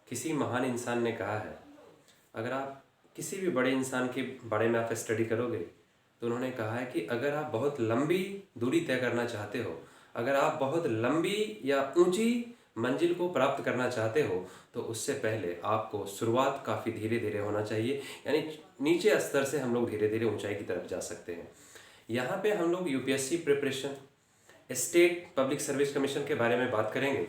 किसी महान इंसान ने कहा है, अगर आप किसी भी बड़े इंसान के बारे में आप स्टडी करोगे तो उन्होंने कहा है कि अगर आप बहुत लंबी दूरी तय करना चाहते हो, अगर आप बहुत लंबी या ऊंची मंजिल को प्राप्त करना चाहते हो तो उससे पहले आपको शुरुआत काफ़ी धीरे धीरे होना चाहिए। यानी नीचे स्तर से हम लोग धीरे धीरे ऊंचाई की तरफ जा सकते हैं। यहाँ पे हम लोग UPSC preparation, state public service commission के बारे में बात करेंगे।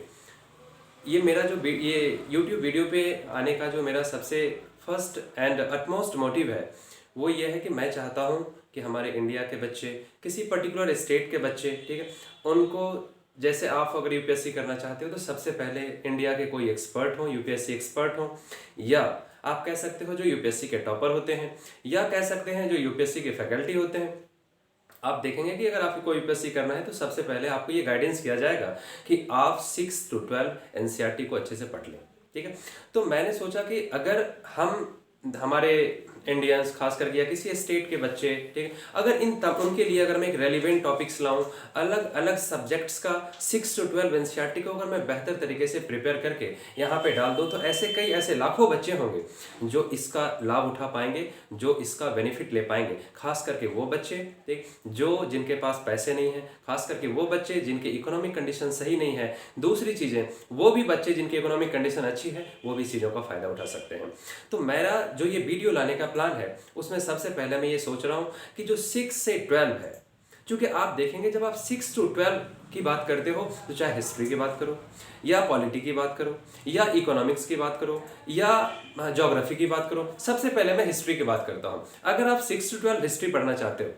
ये मेरा जो ये यूट्यूब वीडियो पे आने का जो मेरा सबसे फर्स्ट एंड अटमोस्ट मोटिव है वो ये है कि मैं चाहता हूँ कि हमारे इंडिया के बच्चे, किसी पर्टिकुलर स्टेट के बच्चे, ठीक है, उनको जैसे आप अगर यूपीएससी करना चाहते हो तो सबसे पहले इंडिया के कोई एक्सपर्ट हो, यूपीएससी एक्सपर्ट हो, या आप कह सकते हो जो यूपीएससी के टॉपर होते हैं, या कह सकते हैं जो यूपीएससी के फैकल्टी होते हैं। आप देखेंगे कि अगर आपको यूपीएससी करना है तो सबसे पहले आपको ये गाइडेंस किया जाएगा कि आप 6 to 12 एनसीईआरटी को अच्छे से पढ़ लें, ठीक है। तो मैंने सोचा कि अगर हम हमारे इंडियंस खास करके या किसी स्टेट के बच्चे, ठीक है, अगर उनके लिए अगर मैं एक रेलिवेंट टॉपिक्स लाऊं, अलग अलग सब्जेक्ट्स का 6 to 12 एनसीईआरटी को अगर मैं बेहतर तरीके से प्रिपेयर करके यहाँ पे डाल दूं तो ऐसे लाखों बच्चे होंगे जो इसका लाभ उठा पाएंगे, जो इसका बेनिफिट ले पाएंगे। खास करके वो बच्चे, ठीक, जो जिनके पास पैसे नहीं है, खास करके वो बच्चे जिनके इकोनॉमिक कंडीशन सही नहीं है, दूसरी चीज़ें वो भी बच्चे जिनकी इकोनॉमिक कंडीशन अच्छी है वो भी चीज़ों का फायदा उठा सकते हैं। तो मेरा जो ये वीडियो लाने का प्लान है उसमें सबसे पहले मैं ये सोच रहा हूँ कि जो 6 से 12 है, क्योंकि आप देखेंगे जब आप 6 to 12 की बात करते हो तो चाहे हिस्ट्री की बात करो, या पॉलिटी की बात करो, या इकोनॉमिक्स की बात करो, या ज्योग्राफी की बात करो, सबसे पहले मैं हिस्ट्री की बात करता हूँ। अगर आप 6 to 12 हिस्ट्री पढ़ना चाहते हो,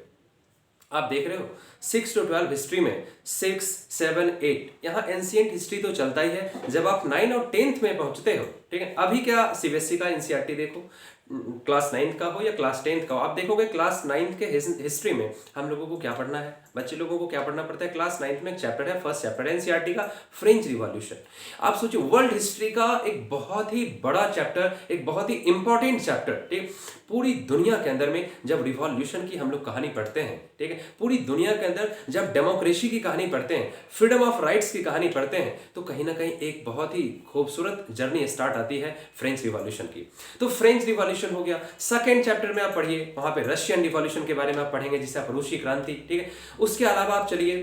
आप देख रहे हो 6 to 12 हिस्ट्री में 6, 7, 8 यहाँ एंशिएंट हिस्ट्री तो चलता ही है। जब आप 9 और 10th में पहुंचते हो, ठीक है, अभी क्या सीबीएसई का एनसीईआरटी देखो, क्लास 9th का हो या क्लास 10th का हो, आप देखोगे क्लास 9th के हिस्ट्री में हम लोगों को क्या पढ़ना है, बच्चे लोगों को क्या पढ़ना पड़ता है। क्लास 9th में एक चैप्टर है, फर्स्ट चैप्टर है एनसीईआरटी का, फ्रेंच रिवॉल्यूशन। आप सोचिए वर्ल्ड हिस्ट्री का एक बहुत ही बड़ा चैप्टर, एक बहुत ही इंपॉर्टेंट चैप्टर, ठीक, पूरी दुनिया के अंदर में जब रिवॉल्यूशन की हम लोग कहानी पढ़ते हैं, ठीक है, पूरी दुनिया के अंदर जब डेमोक्रेसी की कहानी पढ़ते हैं, फ्रीडम ऑफ राइट्स की कहानी पढ़ते हैं, तो कहीं ना कहीं एक बहुत ही खूबसूरत जर्नी स्टार्ट आती है फ्रेंच रिवॉल्यूशन की। तो फ्रेंच रिवॉल्यूशन हो गया। सेकेंड चैप्टर में आप पढ़िए, वहां पे रशियन रिवॉल्यूशन के बारे में आप पढ़ेंगे, जिसे आप रूसी क्रांति, ठीक है। उसके अलावा आप चलिए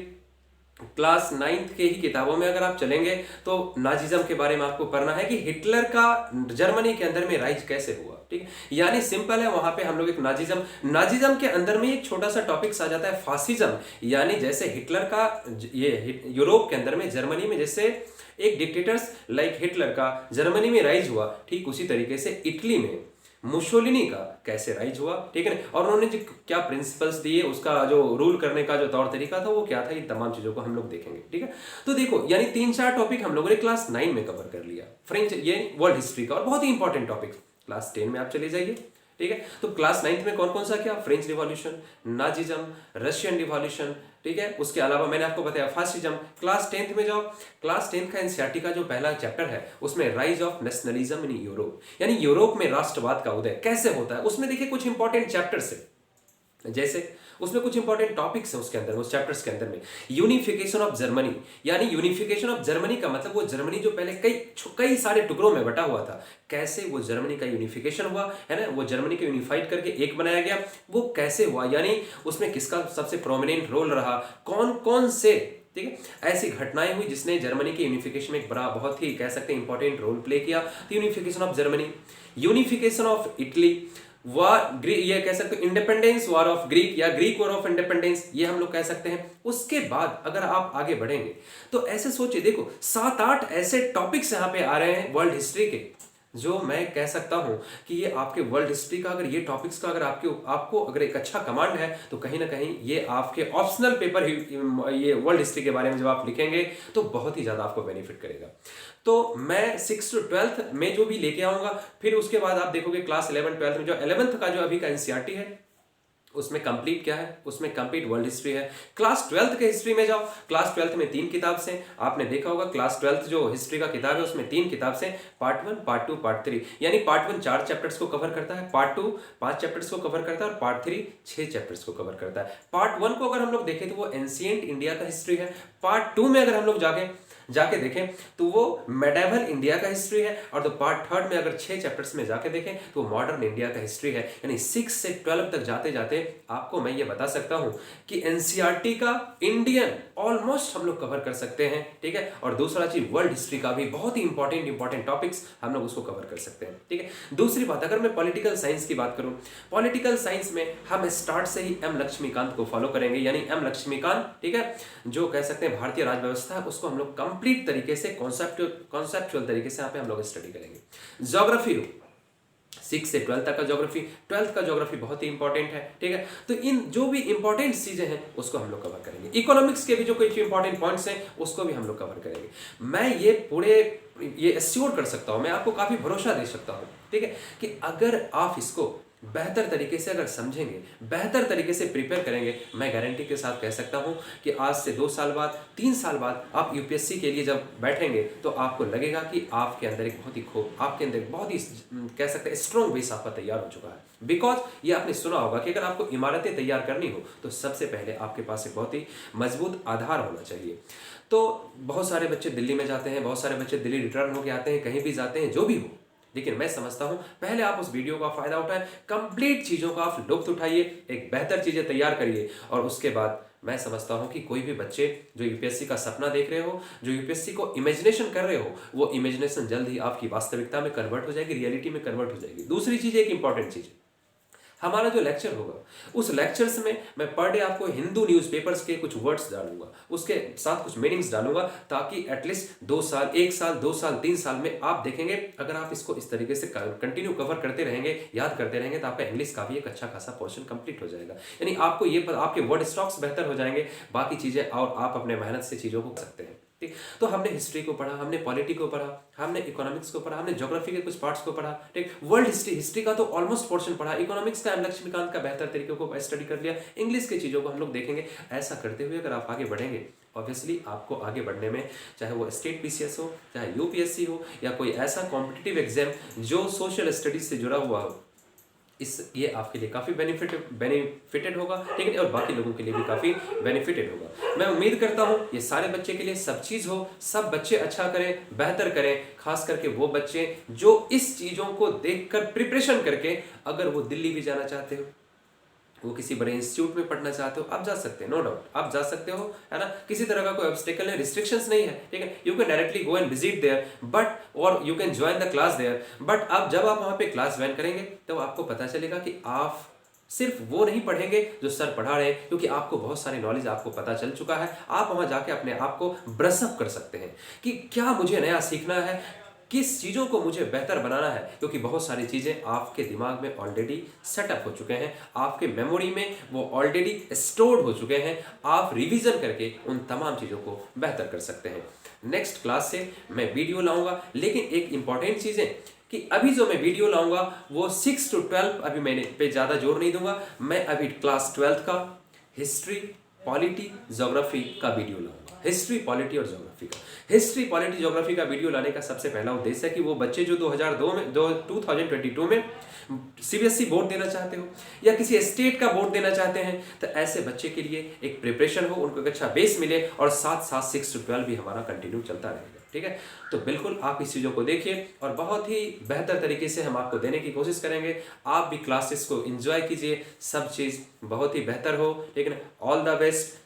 क्लास 9th के ही किताबों में अगर आप चलेंगे तो नाजिज्म के बारे में आपको पढ़ना है कि हिटलर का जर्मनी के अंदर में राइज कैसे हुआ, ठीक है। यानी सिंपल है, वहां पे हम लोग एक नाजिज्म के अंदर में एक छोटा सा टॉपिक आ जाता है फासिज्म। यानी जैसे हिटलर का ये यूरोप के अंदर में, जर्मनी में जैसे एक डिक्टेटर्स लाइक हिटलर का जर्मनी में राइज हुआ, ठीक उसी तरीके से इटली में मुसोलिनी का कैसे राइज हुआ, ठीक है ना। और उन्होंने जो क्या प्रिंसिपल्स दिए, उसका जो रूल करने का जो तौर तरीका था वो क्या था, ये तमाम चीजों को हम लोग देखेंगे, ठीक है। तो देखो यानी 3-4 टॉपिक हम लोगों ने क्लास 9 में कवर कर लिया, फ्रेंच ये वर्ल्ड हिस्ट्री का, और बहुत ही इंपॉर्टेंट टॉपिक। क्लास 10 में आप चले जाइए, ठीक है। तो क्लास 9th में कौन कौन सा क्या, French revolution, Nazism, Russian revolution, ठीक है। उसके अलावा मैंने आपको बताया फासिज्म। क्लास 10th में जाओ, क्लास 10th का एनसीईआरटी का जो पहला चैप्टर है उसमें rise of nationalism in Europe, यानी यूरोप में राष्ट्रवाद का उदय कैसे होता है। उसमें देखिए कुछ इंपॉर्टेंट चैप्टर्स है, जैसे उसमें कुछ इंपॉर्टेंट टॉपिक्स हैं उसके अंदर, उस चैप्टर्स के अंदर में यूनिफिकेशन ऑफ जर्मनी। यानी यूनिफिकेशन ऑफ जर्मनी का मतलब वो जर्मनी जो पहले कई सारे टुकड़ों में बटा हुआ था, कैसे वो जर्मनी का यूनिफिकेशन हुआ, है ना, वो जर्मनी को यूनिफाइड करके एक बनाया गया, वो कैसे हुआ, यानी उसमें किसका सबसे प्रोमिनेंट रोल रहा, कौन कौन से, ठीक है, ऐसी घटनाएं हुई जिसने जर्मनी के यूनिफिकेशन में एक बड़ा बहुत ही कह सकते हैं इंपॉर्टेंट रोल प्ले किया। तो unification of Germany, unification of Italy, ये कह सकते हैं इंडिपेंडेंस वॉर ऑफ ग्रीक या ग्रीक वॉर ऑफ इंडिपेंडेंस, ये हम लोग कह सकते हैं। उसके बाद अगर आप आगे बढ़ेंगे तो ऐसे सोचिए, देखो 7-8 ऐसे टॉपिक्स यहाँ पे आ रहे हैं वर्ल्ड हिस्ट्री के, जो मैं कह सकता हूं कि ये आपके वर्ल्ड हिस्ट्री का, अगर ये टॉपिक्स का अगर आपको अगर एक अच्छा कमांड है तो कहीं ना कहीं ये आपके ऑप्शनल पेपर, ये वर्ल्ड हिस्ट्री के बारे में जब आप लिखेंगे तो बहुत ही ज्यादा आपको बेनिफिट करेगा। तो मैं 6 to 12 में जो भी लेके आऊंगा, फिर उसके बाद आप देखोगे क्लास 11-12 में जो 11th का जो अभी का एनसीईआरटी है उसमें कंप्लीट क्या है, उसमें कंप्लीट वर्ल्ड हिस्ट्री है। क्लास 12th के हिस्ट्री में जाओ, क्लास 12th में 3 किताब से, आपने देखा होगा क्लास 12th जो हिस्ट्री का किताब है उसमें 3 किताब से, पार्ट 1, पार्ट 2, पार्ट 3। यानी पार्ट 1 4 चैप्टर्स को कवर करता है, पार्ट 2 5 चैप्टर्स को कवर करता है, और पार्ट 3 6 चैप्टर्स को कवर करता है। पार्ट 1 को अगर हम लोग देखें तो वो एंशिएंट इंडिया का हिस्ट्री है। पार्ट 2 में अगर हम लोग जाके जाके देखें तो वो मेडाइवल इंडिया का हिस्ट्री है, और तो पार्ट थर्ड में अगर 6 चैप्टर्स में जाके देखें तो मॉडर्न इंडिया का हिस्ट्री है। यानी 6 से 12 तक जाते जाते आपको मैं ये बता सकता हूं कि एनसीईआरटी का इंडियन ऑलमोस्ट हम लोग कवर कर सकते हैं, ठीक है। और दूसरा चीज वर्ल्ड हिस्ट्री का भी बहुत ही इंपॉर्टेंट टॉपिक्स हम लोग उसको कवर कर सकते हैं, ठीक है। दूसरी बात, अगर मैं पॉलिटिकल साइंस की बात करूं, पॉलिटिकल साइंस में हम स्टार्ट से ही एम लक्ष्मीकांत को फॉलो करेंगे, यानी एम लक्ष्मीकांत, ठीक है, जो कह सकते हैं भारतीय राज व्यवस्था है, उसको हम लोग कंप्लीट तरीके से कॉन्सेप्चुअल तरीके से यहाँ पे हम लोग स्टडी करेंगे। ज्योग्राफी 6 से 12 तक का ज्योग्राफी, 12th का ज्योग्राफी बहुत ही इंपॉर्टेंट है, ठीक है। तो इन जो भी इंपॉर्टेंट चीजें हैं उसको हम लोग कवर करेंगे। इकोनॉमिक्स के भी जो कुछ इंपॉर्टेंट पॉइंट्स हैं उसको भी हम लोग कवर करेंगे। मैं ये एश्योर कर सकता हूं, मैं आपको काफी भरोसा दे सकता हूं, ठीक है, कि अगर आप इसको बेहतर तरीके से अगर समझेंगे, बेहतर तरीके से प्रिपेयर करेंगे, मैं गारंटी के साथ कह सकता हूं कि आज से 2 साल बाद, 3 साल बाद आप यूपीएससी के लिए जब बैठेंगे तो आपको लगेगा कि आपके अंदर एक बहुत ही कह सकते हैं स्ट्रॉन्ग बेस आपका तैयार हो चुका है। बिकॉज ये आपने सुना होगा कि अगर आपको इमारतें तैयार करनी हो तो सबसे पहले आपके पास एक बहुत ही मजबूत आधार होना चाहिए। तो बहुत सारे बच्चे दिल्ली में जाते हैं, बहुत सारे बच्चे दिल्ली रिटर्न होकर आते हैं, कहीं भी जाते हैं, जो भी हो, लेकिन मैं समझता हूं पहले आप उस वीडियो का फायदा उठाएं, कंप्लीट चीजों का आप लुत्फ उठाइए, एक बेहतर चीजें तैयार करिए, और उसके बाद मैं समझता हूं कि कोई भी बच्चे जो यूपीएससी का सपना देख रहे हो, जो यूपीएससी को इमेजिनेशन कर रहे हो, वो इमेजिनेशन जल्द ही आपकी वास्तविकता में कन्वर्ट हो जाएगी, रियलिटी में कन्वर्ट हो जाएगी। दूसरी चीज, एक इंपॉर्टेंट चीज, हमारा जो लेक्चर होगा उस लेक्चर्स में मैं पर डे आपको हिंदू न्यूज़पेपर्स के कुछ वर्ड्स डालूंगा, उसके साथ कुछ मीनिंग्स डालूंगा, ताकि एटलीस्ट 2 साल, 1 साल, 2 साल, 3 साल में आप देखेंगे अगर आप इसको इस तरीके से कंटिन्यू कवर करते रहेंगे, याद करते रहेंगे, तो आपका इंग्लिश का भी एक अच्छा खासा पोर्शन कंप्लीट हो जाएगा। यानी आपको ये आपके वर्ड स्टॉक्स बेहतर हो जाएंगे, बाकी चीजें और आप अपने मेहनत से चीजों को कर सकते हैं, ठीक। तो हमने हिस्ट्री को पढ़ा, हमने पॉलिटी को पढ़ा, हमने इकोनॉमिक्स को पढ़ा, हमने ज्योग्राफी के कुछ पार्ट्स को पढ़ा, ठीक। वर्ल्ड हिस्ट्री का तो ऑलमोस्ट पोर्शन पढ़ा, इकोनॉमिक्स का एम लक्ष्मीकांत का बेहतर तरीके को स्टडी कर लिया, इंग्लिश की चीजों को हम लोग देखेंगे। ऐसा करते हुए अगर आप आगे बढ़ेंगे, ऑब्वियसली आपको आगे बढ़ने में, चाहे वो स्टेट पीसीएस हो, चाहे यूपीएससी हो, या कोई ऐसा कॉम्पिटिटिव एग्जाम जो सोशल स्टडीज से जुड़ा हुआ हो, ये आपके लिए काफ़ी बेनिफिटेड होगा, ठीक है, और बाकी लोगों के लिए भी काफ़ी बेनिफिटेड होगा। मैं उम्मीद करता हूँ ये सारे बच्चे के लिए सब चीज़ हो, सब बच्चे अच्छा करें, बेहतर करें, खास करके वो बच्चे जो इस चीज़ों को देखकर प्रिपरेशन करके अगर वो दिल्ली भी जाना चाहते हो, वो किसी बड़े इंस्टीट्यूट में पढ़ना चाहते हो, आप जा सकते हैं, नो डाउट आप जा सकते हो, है ना, किसी तरह का कोई ऑब्स्टेकल है, रिस्ट्रिक्शंस नहीं है, ठीक है। You can directly go and visit there, but और you can join the class there, but अब जब आप वहाँ पे क्लास ज्वाइन करेंगे तो आपको पता चलेगा कि आप सिर्फ वो नहीं पढ़ेंगे जो सर पढ़ा रहे हैं, क्योंकि आपको बहुत सारी नॉलेज आपको पता चल चुका है। आप वहाँ जाके अपने आप को ब्रशअप कर सकते हैं कि क्या मुझे नया सीखना है, किस चीज़ों को मुझे बेहतर बनाना है, क्योंकि बहुत सारी चीज़ें आपके दिमाग में ऑलरेडी सेटअप हो चुके हैं, आपके मेमोरी में वो ऑलरेडी स्टोर्ड हो चुके हैं। आप रिवीजन करके उन तमाम चीज़ों को बेहतर कर सकते हैं। नेक्स्ट क्लास से मैं वीडियो लाऊंगा, लेकिन एक इंपॉर्टेंट चीज़ है कि अभी जो मैं वीडियो लाऊंगा वो 6 to 12, अभी मैंने पे ज़्यादा जोर नहीं दूंगा। मैं अभी क्लास 12th का हिस्ट्री, पॉलिटी, ज्योग्राफी का वीडियो लाऊंगा। हिस्ट्री, पॉलिटी और ज्योग्राफी का, हिस्ट्री, पॉलिटी, ज्योग्राफी का वीडियो लाने का सबसे पहला उद्देश्य है कि वो बच्चे जो 2022 में सीबीएसई बोर्ड देना चाहते हो या किसी स्टेट का बोर्ड देना चाहते हैं, तो ऐसे बच्चे के लिए एक प्रिपरेशन हो, उनको एक अच्छा बेस मिले, और साथ साथ 6 to 12 भी हमारा कंटिन्यू चलता रहेगा, ठीक है। तो बिल्कुल आप इस चीज़ों को देखिए, और बहुत ही बेहतर तरीके से हम आपको देने की कोशिश करेंगे। आप भी क्लासेस को एंजॉय कीजिए, सब चीज़ बहुत ही बेहतर हो, ठीक है। All the best.